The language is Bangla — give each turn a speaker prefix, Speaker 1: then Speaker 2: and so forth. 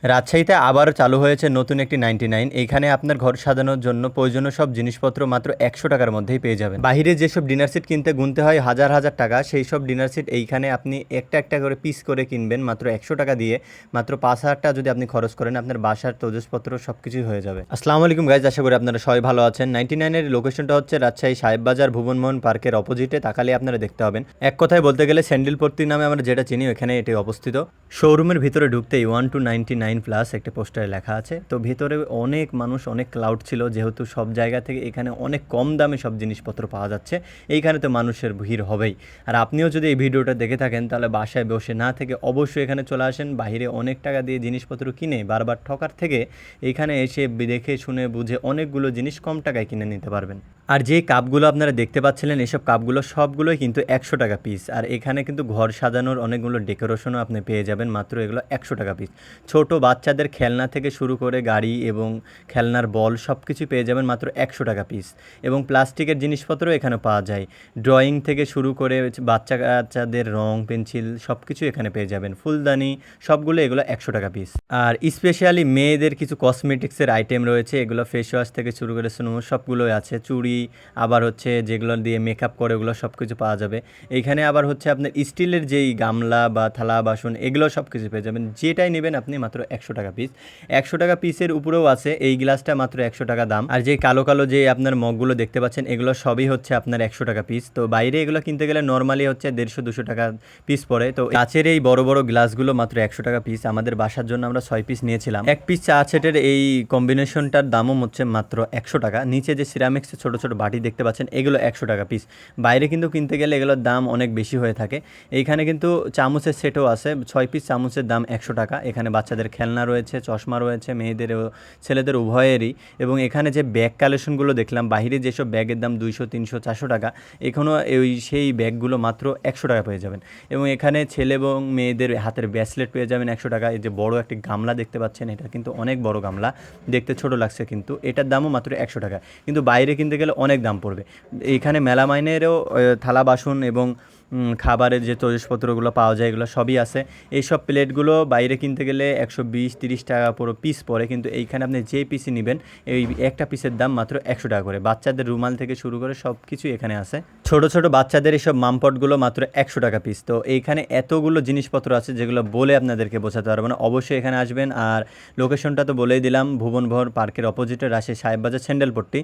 Speaker 1: রাজশাহীতে আবারও চালু হয়েছে নতুন একটি 99। এইখানে আপনার ঘর সাজানোর জন্য প্রয়োজনীয় সব জিনিসপত্র মাত্র 100 টাকার মধ্যেই পেয়ে যাবেন। বাইরে যেসব ডিনার সেট কিনতে গুনতে হয় হাজার হাজার টাকা, সেই সব ডিনার সেট এইখানে আপনি একটা একটা করে পিস করে কিনবেন মাত্র 100 টাকা দিয়ে। মাত্র 5,000 টাকা যদি আপনি খরচ করেন, আপনার বাসার তৈজসপত্র সব কিছুই হয়ে যাবে। আসসালামু আলাইকুম গাইজ, আশা করি আপনারা সবাই ভালো আছেন। 99-এর লোকেশনটা হচ্ছে রাজশাহী সাহেব বাজার ভুবনমোহন পার্কের অপোজিটে। তাকালে আপনারা দেখতে পাবেন। এক কথায় বলতে গেলে স্যান্ডেলপট্টি নামে আমরা যেটা চিনি, ওখানে এটি অবস্থিত। শোরুমের ভিতরে ঢুকতেই 1-99+ একটা পোস্টারে লেখা আছে। তো ভিতরে অনেক মানুষ, অনেক ক্লাউড ছিল, যেহেতু সব জায়গা থেকে এখানে অনেক কম দামে সব জিনিসপত্র পাওয়া যাচ্ছে। এইখানে তো মানুষের ভিড় হবেই। আর আপনিও যদি এই ভিডিওটা দেখে থাকেন, তাহলে বাসায় বসে না থেকে অবশ্যই এখানে চলে আসেন। বাইরে অনেক টাকা দিয়ে জিনিসপত্র কিনে বারবার ঠকার থেকে এইখানে এসে দেখে শুনে বুঝে অনেকগুলো জিনিস কম টাকায় কিনে নিতে পারবেন। আর যে কাপগুলো আপনারা দেখতে পাচ্ছিলেন, এসব কাপগুলো সবগুলোই কিন্তু 100 টাকা পিস। আর এখানে কিন্তু ঘর সাজানোর অনেকগুলো ডেকোরেশনও আপনি পেয়ে যাবেন, মাত্র এগুলো 100 টাকা পিস। ছোট বাচ্চাদের খেলনা থেকে শুরু করে গাড়ি এবং খেলনার বল সব কিছু পেয়ে যাবেন মাত্র 100 টাকা পিস। এবং প্লাস্টিকের জিনিসপত্রও এখানে পাওয়া যায়। ড্রয়িং থেকে শুরু করে বাচ্চা কাচ্চাদের রং, পেন্সিল সব কিছু এখানে পেয়ে যাবেন। ফুলদানি সবগুলো এগুলো 100 টাকা পিস। আর স্পেশালি মেয়েদের কিছু কসমেটিক্সের আইটেম রয়েছে, এগুলো ফেস ওয়াশ থেকে শুরু করে স্নো সবগুলোই আছে। চুড়ি, আবার হচ্ছে যেগুলো দিয়ে মেকআপ করে, ওগুলো সব কিছু পাওয়া যাবে এইখানে। আবার হচ্ছে আপনার স্টিলের যেই গামলা বা থালা বাসন, এগুলো সব কিছু পেয়ে যাবেন। যেটাই নেবেন আপনি মাত্র 100 টাকা পিস। 100 টাকা পিসের উপরেও আছে। এই গ্লাসটা মাত্র 100 টাকা দাম। আর যে কালো কালো যে আপনার মগগুলো দেখতে পাচ্ছেন, এগুলো সবই হচ্ছে আপনার 100 টাকা পিস। তো বাইরে এগুলো কিনতে গেলে নর্মালি হচ্ছে 150-200 টাকা পিস পড়ে। তো কাচের এই বড় বড় গ্লাসগুলো মাত্র 100 টাকা পিস। আমাদের বাসার জন্য আমরা 6 পিস নিয়েছিলাম। এক পিস চা সেটের এই কম্বিনেশনটার দামও হচ্ছে মাত্র 100 টাকা। নিচে যে সিরামিক্সের ছোট ছোট বাটি দেখতে পাচ্ছেন, এগুলো 100 টাকা পিস। বাইরে কিন্তু কিনতে গেলে এগুলোর দাম অনেক বেশি হয়ে থাকে। এইখানে কিন্তু চামচের সেটও আছে। 6 পিস চামচের দাম 100 টাকা। এখানে বাচ্চাদের খেলনা রয়েছে, চশমা রয়েছে, মেয়েদের ও ছেলেদের উভয়েরই। এবং এখানে যে ব্যাগ কালেকশনগুলো দেখলাম, বাইরে যেসব ব্যাগের দাম 200-300-400 টাকা, এখনও সেই ব্যাগগুলো মাত্র 100 টাকা পেয়ে যাবেন। এবং এখানে ছেলে এবং মেয়েদের হাতের ব্রেসলেট পেয়ে যাবেন 100 টাকা। এই যে বড় একটি গামলা দেখতে পাচ্ছেন, এটা কিন্তু অনেক বড় গামলা, দেখতে ছোট লাগছে কিন্তু এটার দামও মাত্র 100 টাকা। কিন্তু বাইরে কিনতে গেলে অনেক দাম পড়বে। এইখানে মেলামাইনেরও থালা বাসন এবং খাবারের যে তৈজসপত্রগুলো পাওয়া যায়, এগুলো সবই আছে। এইসব প্লেটগুলো বাইরে কিনতে গেলে 120-30 টাকা পুরো পিস পড়ে, কিন্তু এইখানে আপনি যে পিসই নেবেন, এই একটা পিসের দাম মাত্র 100 টাকা করে। বাচ্চাদের রুমাল থেকে শুরু করে সব কিছুই এখানে আছে। ছোট ছোট বাচ্চাদের এইসব মামপটগুলো মাত্র 100 টাকা পিস। তো এইখানে এতগুলো জিনিসপত্র আছে যেগুলো বলে আপনাদেরকে বোঝাতে পারবো না। অবশ্যই এখানে আসবেন। আর লোকেশনটা তো বলেই দিলাম, ভুবনভোর পার্কের অপোজিটে রাজশাহী সাহেব বাজার স্যান্ডেলপট্টি।